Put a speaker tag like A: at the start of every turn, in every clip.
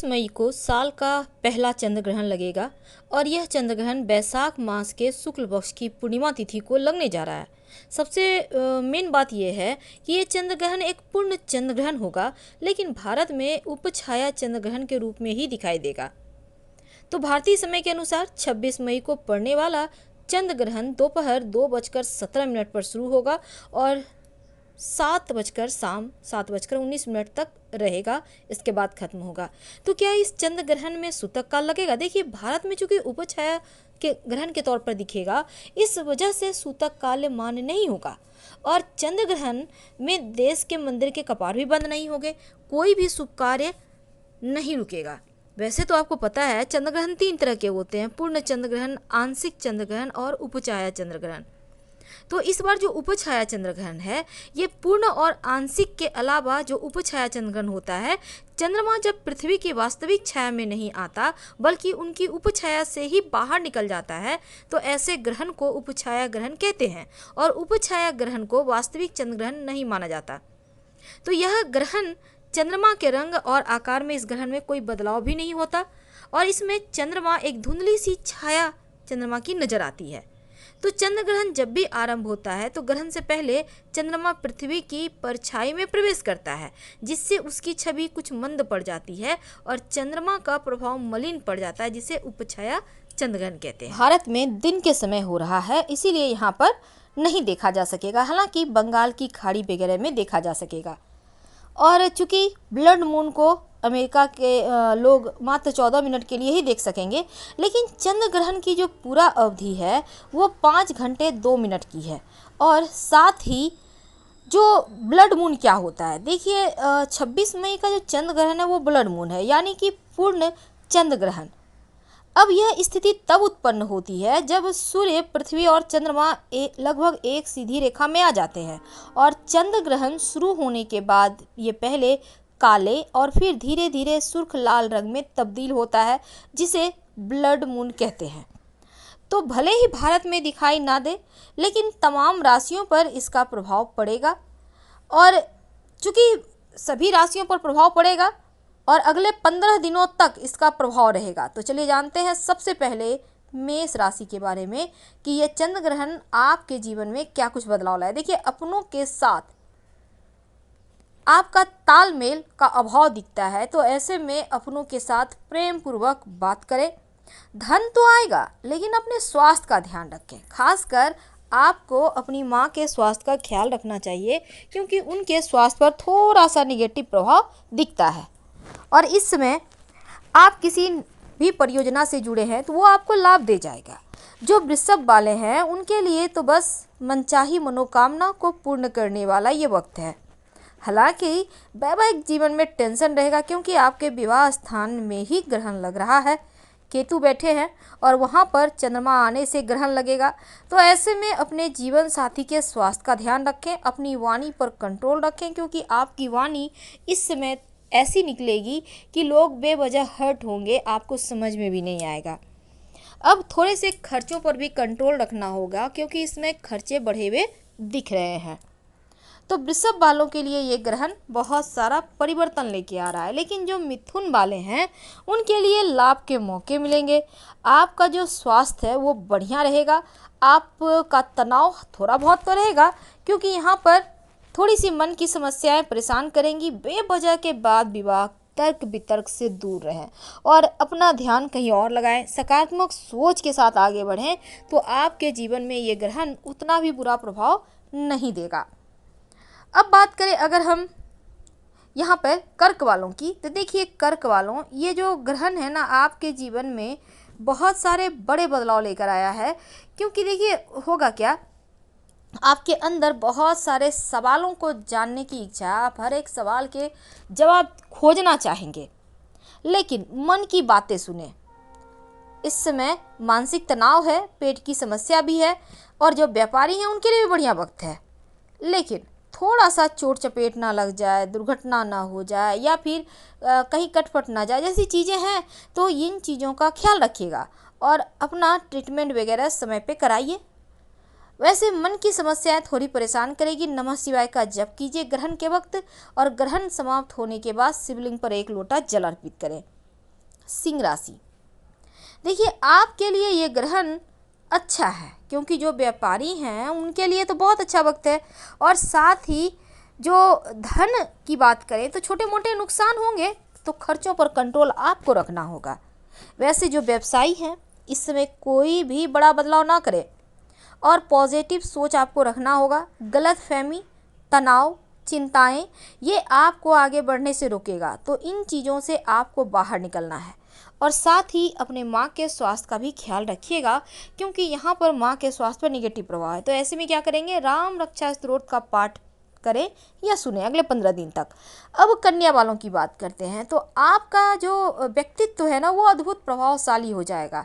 A: मई को साल का पहला चंद्र ग्रहण लगेगा और यह चंद्र ग्रहण बैसाख मास के शुक्ल पक्ष की पूर्णिमा तिथि को लगने जा रहा है। सबसे मेन बात यह है कि ये चंद्र ग्रहण एक पूर्ण चंद्र ग्रहण होगा, लेकिन भारत में उपछाया चंद्र ग्रहण के रूप में ही दिखाई देगा। तो भारतीय समय के अनुसार 26 मई को पड़ने वाला चंद्र ग्रहण दोपहर 2:17 पर शुरू होगा और शाम 7:19 तक रहेगा, इसके बाद खत्म होगा। तो क्या इस चंद्र ग्रहण में सूतक काल लगेगा? देखिए, भारत में चूंकि उपछाया के ग्रहण के तौर पर दिखेगा, इस वजह से सूतक काल मान्य नहीं होगा और चंद्र ग्रहण में देश के मंदिर के कपाट भी बंद नहीं होंगे, कोई भी शुभ कार्य नहीं रुकेगा। वैसे तो आपको पता है चंद्र ग्रहण 3 तरह के होते हैं: पूर्ण चंद्र ग्रहण, आंशिक चंद्र ग्रहण और उपछाया चंद्र ग्रहण। तो इस बार जो उपछाया चंद्र ग्रहण है, ये पूर्ण और आंशिक के अलावा जो उपछाया चंद्र ग्रहण होता है, चंद्रमा जब पृथ्वी की वास्तविक छाया में नहीं आता बल्कि उनकी उपछाया से ही बाहर निकल जाता है, तो ऐसे ग्रहण को उपछाया ग्रहण कहते हैं और उपछाया ग्रहण को वास्तविक चंद्र ग्रहण नहीं माना जाता। तो यह ग्रहण चंद्रमा के रंग और आकार में इस ग्रहण में कोई बदलाव भी नहीं होता और इसमें चंद्रमा एक धुंधली सी छाया चंद्रमा की नजर आती है। तो चंद्र ग्रहण जब भी आरंभ होता है तो ग्रहण से पहले चंद्रमा पृथ्वी की परछाई में प्रवेश करता है, जिससे उसकी छवि कुछ मंद पड़ जाती है और चंद्रमा का प्रभाव मलिन पड़ जाता है, जिसे उपछाया चंद्र ग्रहण कहते हैं। भारत में दिन के समय हो रहा है, इसीलिए यहाँ पर नहीं देखा जा सकेगा, हालांकि बंगाल की खाड़ी वगैरह में देखा जा सकेगा। और चूंकि ब्लड मून को अमेरिका के लोग मात्र 14 मिनट के लिए ही देख सकेंगे, लेकिन चंद्र ग्रहण की जो पूरा अवधि है वो 5 घंटे 2 मिनट की है। और साथ ही जो ब्लड मून क्या होता है, देखिए 26 मई का जो चंद्र ग्रहण है वो ब्लड मून है, यानी कि पूर्ण चंद्र ग्रहण। अब यह स्थिति तब उत्पन्न होती है जब सूर्य, पृथ्वी और चंद्रमा लगभग एक सीधी रेखा में आ जाते हैं और चंद्र ग्रहण शुरू होने के बाद ये पहले काले और फिर धीरे धीरे सुर्ख लाल रंग में तब्दील होता है, जिसे ब्लड मून कहते हैं। तो भले ही भारत में दिखाई ना दे, लेकिन तमाम राशियों पर इसका प्रभाव पड़ेगा और चूंकि सभी राशियों पर प्रभाव पड़ेगा और अगले 15 दिनों तक इसका प्रभाव रहेगा। तो चलिए जानते हैं सबसे पहले मेष राशि के बारे में कि यह चंद्र ग्रहण आपके जीवन में क्या कुछ बदलाव लाए। देखिए, अपनों के साथ आपका तालमेल का अभाव दिखता है, तो ऐसे में अपनों के साथ प्रेम पूर्वक बात करें। धन तो आएगा, लेकिन अपने स्वास्थ्य का ध्यान रखें। खासकर आपको अपनी माँ के स्वास्थ्य का ख्याल रखना चाहिए, क्योंकि उनके स्वास्थ्य पर थोड़ा सा निगेटिव प्रभाव दिखता है। और इस समय आप किसी भी परियोजना से जुड़े हैं तो वो आपको लाभ दे जाएगा। जो वृषभ वाले हैं उनके लिए तो बस मनचाही मनोकामना को पूर्ण करने वाला ये वक्त है। हालांकि वैवाहिक जीवन में टेंशन रहेगा, क्योंकि आपके विवाह स्थान में ही ग्रहण लग रहा है, केतु बैठे हैं और वहाँ पर चंद्रमा आने से ग्रहण लगेगा। तो ऐसे में अपने जीवन साथी के स्वास्थ्य का ध्यान रखें, अपनी वाणी पर कंट्रोल रखें, क्योंकि आपकी वाणी इस समय ऐसी निकलेगी कि लोग बेवजह हर्ट होंगे, आपको समझ में भी नहीं आएगा। अब थोड़े से खर्चों पर भी कंट्रोल रखना होगा, क्योंकि इसमें खर्चे बढ़े हुए दिख रहे हैं। तो वृषभ वालों के लिए ये ग्रहण बहुत सारा परिवर्तन लेके आ रहा है, लेकिन जो मिथुन वाले हैं उनके लिए लाभ के मौके मिलेंगे। आपका जो स्वास्थ्य है वो बढ़िया रहेगा। आपका तनाव थोड़ा बहुत तो रहेगा, क्योंकि यहाँ पर थोड़ी सी मन की समस्याएं परेशान करेंगी। बेवजह के बाद विवाह तर्क वितर्क से दूर रहें और अपना ध्यान कहीं और लगाएं। सकारात्मक सोच के साथ आगे बढ़ें तो आपके जीवन में ये ग्रहण उतना भी बुरा प्रभाव नहीं देगा। अब बात करें अगर हम यहाँ पर कर्क वालों की, तो देखिए कर्क वालों, ये जो ग्रहण है ना आपके जीवन में बहुत सारे बड़े बदलाव लेकर आया है। क्योंकि देखिए होगा क्या, आपके अंदर बहुत सारे सवालों को जानने की इच्छा है, आप हर एक सवाल के जवाब खोजना चाहेंगे, लेकिन मन की बातें सुने। इस समय मानसिक तनाव है, पेट की समस्या भी है और जो व्यापारी हैं उनके लिए भी बढ़िया वक्त है, लेकिन थोड़ा सा चोट चपेट ना लग जाए, दुर्घटना ना हो जाए या फिर कहीं कटपट ना जाए, जैसी चीज़ें हैं, तो इन चीज़ों का ख्याल रखिएगा और अपना ट्रीटमेंट वगैरह समय पे कराइए। वैसे मन की समस्याएं थोड़ी परेशान करेगी। नमः शिवाय का जप कीजिए ग्रहण के वक्त और ग्रहण समाप्त होने के बाद शिवलिंग पर 1 लोटा जल अर्पित करें। सिंह राशि, देखिए आपके लिए ये ग्रहण अच्छा है क्योंकि जो व्यापारी हैं उनके लिए तो बहुत अच्छा वक्त है। और साथ ही जो धन की बात करें तो छोटे मोटे नुकसान होंगे, तो खर्चों पर कंट्रोल आपको रखना होगा। वैसे जो व्यवसायी हैं इस समय कोई भी बड़ा बदलाव ना करें और पॉजिटिव सोच आपको रखना होगा। गलत फहमी, तनाव, चिंताएं ये आपको आगे बढ़ने से रोकेगा, तो इन चीज़ों से आपको बाहर निकलना है। और साथ ही अपने माँ के स्वास्थ्य का भी ख्याल रखिएगा क्योंकि यहाँ पर माँ के स्वास्थ्य पर निगेटिव प्रभाव है। तो ऐसे में क्या करेंगे, राम रक्षा स्तोत्र का पाठ करें या सुने अगले 15 दिन तक। अब कन्या वालों की बात करते हैं, तो आपका जो व्यक्तित्व है ना वो अद्भुत प्रभावशाली हो जाएगा।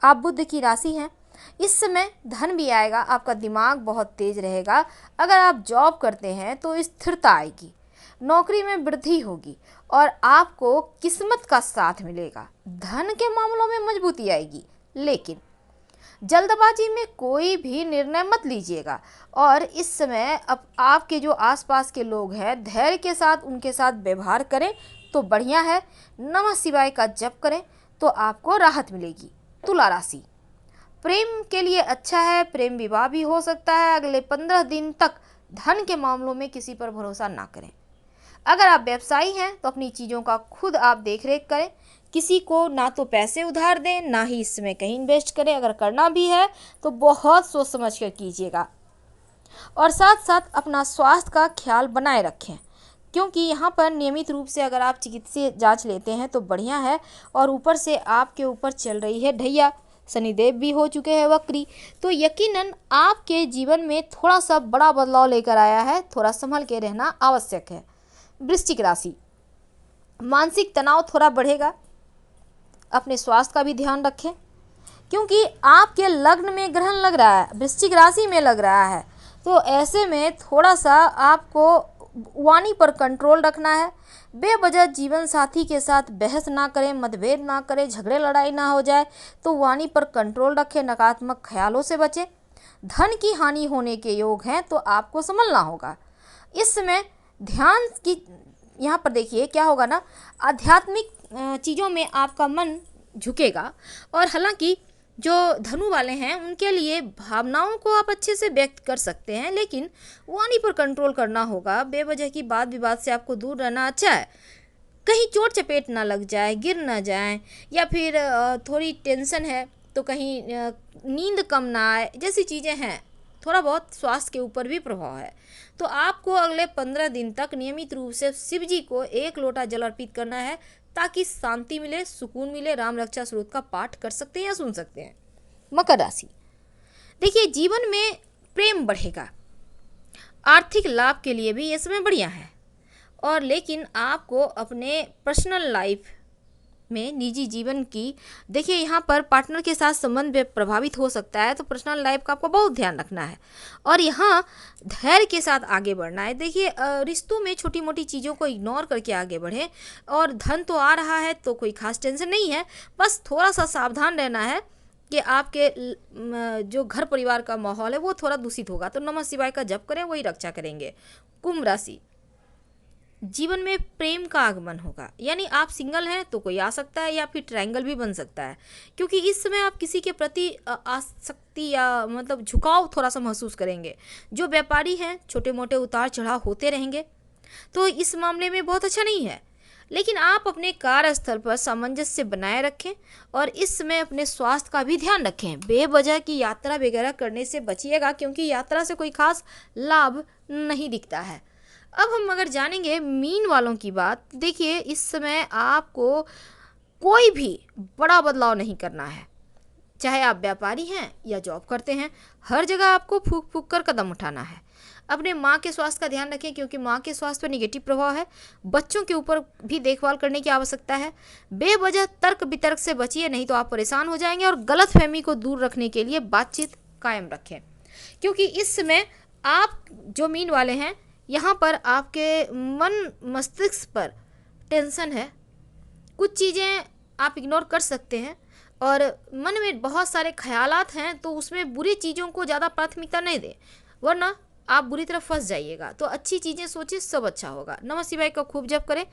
A: आप बुध की राशि हैं, इस समय धन भी आएगा, आपका दिमाग बहुत तेज रहेगा। अगर आप जॉब करते हैं तो स्थिरता आएगी, नौकरी में वृद्धि होगी और आपको किस्मत का साथ मिलेगा। धन के मामलों में मजबूती आएगी, लेकिन जल्दबाजी में कोई भी निर्णय मत लीजिएगा। और इस समय अब आपके जो आसपास के लोग हैं धैर्य के साथ उनके साथ व्यवहार करें तो बढ़िया है। नमः शिवाय का जप करें तो आपको राहत मिलेगी। तुला राशि, प्रेम के लिए अच्छा है, प्रेम विवाह भी हो सकता है अगले 15 दिन तक। धन के मामलों में किसी पर भरोसा ना करें। अगर आप व्यवसायी हैं तो अपनी चीज़ों का खुद आप देख रेख करें, किसी को ना तो पैसे उधार दें ना ही इसमें कहीं इन्वेस्ट करें। अगर करना भी है तो बहुत सोच समझ कर कीजिएगा। और साथ साथ अपना स्वास्थ्य का ख्याल बनाए रखें क्योंकि यहाँ पर नियमित रूप से अगर आप चिकित्सीय जांच लेते हैं तो बढ़िया है। और ऊपर से आपके ऊपर चल रही है ढैया, शनिदेव भी हो चुके हैं वक्री, तो यकीनन आपके जीवन में थोड़ा सा बड़ा बदलाव लेकर आया है। थोड़ा संभल के रहना आवश्यक है। वृश्चिक राशि, मानसिक तनाव थोड़ा बढ़ेगा, अपने स्वास्थ्य का भी ध्यान रखें क्योंकि आपके लग्न में ग्रहण लग रहा है, वृश्चिक राशि में लग रहा है। तो ऐसे में थोड़ा सा आपको वाणी पर कंट्रोल रखना है। बेवजह जीवन साथी के साथ बहस ना करें, मतभेद ना करें, झगड़े लड़ाई ना हो जाए, तो वाणी पर कंट्रोल रखें, नकारात्मक ख्यालों से बचें। धन की हानि होने के योग हैं तो आपको संभलना होगा। इस समय ध्यान की यहाँ पर देखिए क्या होगा ना, आध्यात्मिक चीज़ों में आपका मन झुकेगा। और हालांकि जो धनु वाले हैं उनके लिए भावनाओं को आप अच्छे से व्यक्त कर सकते हैं, लेकिन वाणी पर कंट्रोल करना होगा। बेवजह की बात विवाद से आपको दूर रहना अच्छा है। कहीं चोट चपेट ना लग जाए, गिर ना जाए, या फिर थोड़ी टेंशन है तो कहीं नींद कम ना आए, जैसी चीज़ें हैं। थोड़ा बहुत स्वास्थ्य के ऊपर भी प्रभाव है। तो आपको अगले 15 दिन तक नियमित रूप से शिव जी को 1 लोटा जल अर्पित करना है ताकि शांति मिले, सुकून मिले। राम रक्षा स्तोत्र का पाठ कर सकते हैं या सुन सकते हैं। मकर राशि, देखिए जीवन में प्रेम बढ़ेगा, आर्थिक लाभ के लिए भी ये समय बढ़िया है। और लेकिन आपको अपने पर्सनल लाइफ में, निजी जीवन की, देखिए यहाँ पर पार्टनर के साथ संबंध प्रभावित हो सकता है, तो पर्सनल लाइफ का आपको बहुत ध्यान रखना है और यहाँ धैर्य के साथ आगे बढ़ना है। देखिए रिश्तों में छोटी मोटी चीज़ों को इग्नोर करके आगे बढ़ें। और धन तो आ रहा है तो कोई खास टेंशन नहीं है, बस थोड़ा सा सावधान रहना है कि आपके जो घर परिवार का माहौल है वो थोड़ा दूषित होगा। तो नमः शिवाय का जप करें, वही रक्षा करेंगे। कुंभ राशि, जीवन में प्रेम का आगमन होगा, यानी आप सिंगल हैं तो कोई आ सकता है या फिर ट्रायंगल भी बन सकता है क्योंकि इस समय आप किसी के प्रति आसक्ति या मतलब झुकाव थोड़ा सा महसूस करेंगे। जो व्यापारी हैं छोटे मोटे उतार चढ़ाव होते रहेंगे, तो इस मामले में बहुत अच्छा नहीं है। लेकिन आप अपने कार्यस्थल पर सामंजस्य बनाए रखें और इस समय अपने स्वास्थ्य का भी ध्यान रखें। बेवजह की यात्रा वगैरह करने से बचिएगा क्योंकि यात्रा से कोई खास लाभ नहीं दिखता है। अब हम अगर जानेंगे मीन वालों की बात, देखिए इस समय आपको कोई भी बड़ा बदलाव नहीं करना है। चाहे आप व्यापारी हैं या जॉब करते हैं, हर जगह आपको फूक फूक कर कदम उठाना है। अपने माँ के स्वास्थ्य का ध्यान रखें क्योंकि माँ के स्वास्थ्य पर निगेटिव प्रभाव है। बच्चों के ऊपर भी देखभाल करने की आवश्यकता है। बेवजह तर्क वितर्क से बचिए, नहीं तो आप परेशान हो जाएंगे। और गलतफहमी को दूर रखने के लिए बातचीत कायम रखें क्योंकि इस समय आप जो मीन वाले हैं यहाँ पर आपके मन मस्तिष्क पर टेंशन है। कुछ चीज़ें आप इग्नोर कर सकते हैं और मन में बहुत सारे ख्यालात हैं तो उसमें बुरी चीज़ों को ज़्यादा प्राथमिकता नहीं दें, वरना आप बुरी तरफ फंस जाइएगा। तो अच्छी चीज़ें सोचें, सब अच्छा होगा। नमः शिवाय का खूब जप करें।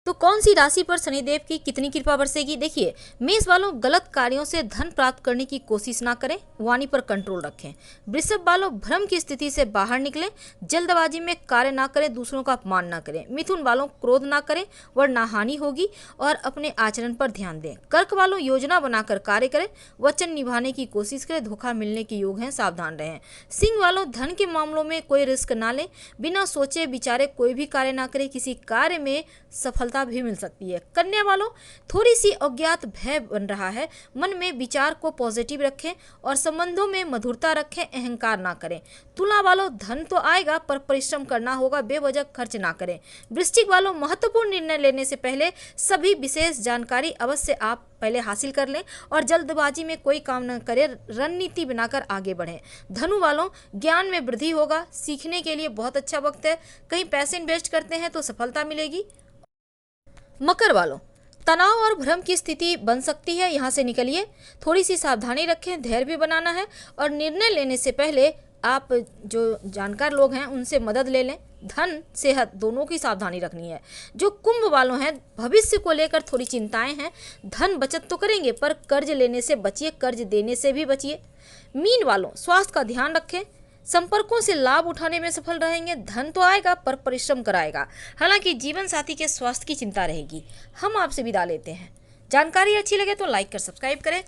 A: तो कौन सी राशि पर शनिदेव की कितनी कृपा बरसेगी? देखिए, मेष वालों, गलत कार्यों से धन प्राप्त करने की कोशिश ना करें, वाणी पर कंट्रोल रखें। वृषभ वालों, भ्रम की स्थिति से बाहर निकलें, जल्दबाजी में कार्य ना करें, दूसरों का अपमान ना करें। मिथुन वालों, क्रोध ना करें वरना हानि होगी और अपने आचरण पर ध्यान दें। कर्क वालों, योजना बनाकर कार्य करें, वचन निभाने की कोशिश करें, धोखा मिलने के योग हैं, सावधान रहें। सिंह वालों, धन के मामलों में कोई रिस्क ना लें, बिना सोचे विचारे कोई भी कार्य ना करें, किसी कार्य में सफलता भी मिल सकती है। कन्या वालों, थोड़ी सी अज्ञात भय बन रहा है, मन में विचार को पॉजिटिव रखें और संबंधों में मधुरता रखें, अहंकार ना करें। तुला वालों, धन तो आएगा पर परिश्रम करना होगा, बेवजह खर्च ना करें। वृश्चिक वालों, महत्वपूर्ण निर्णय लेने से पहले सभी विशेष जानकारी अवश्य आप पहले हासिल कर लें और जल्दबाजी में कोई काम न करें, रणनीति बनाकर आगे बढ़ें। धनु वालों, ज्ञान में वृद्धि होगा, सीखने के लिए बहुत अच्छा वक्त है, कहीं पैसे इन्वेस्ट करते हैं तो सफलता मिलेगी। मकर वालों, तनाव और भ्रम की स्थिति बन सकती है, यहाँ से निकलिए। थोड़ी सी सावधानी रखें, धैर्य भी बनाना है और निर्णय लेने से पहले आप जो जानकार लोग हैं उनसे मदद ले लें। धन सेहत दोनों की सावधानी रखनी है। जो कुंभ वालों हैं, भविष्य को लेकर थोड़ी चिंताएं हैं, धन बचत तो करेंगे पर कर्ज लेने से बचिए, कर्ज देने से भी बचिए। मीन वालों, स्वास्थ्य का ध्यान रखें, संपर्कों से लाभ उठाने में सफल रहेंगे, धन तो आएगा पर परिश्रम कराएगा, हालांकि जीवन साथी के स्वास्थ्य की चिंता रहेगी। हम आपसे विदा लेते हैं। जानकारी अच्छी लगे तो लाइक कर सब्सक्राइब करें।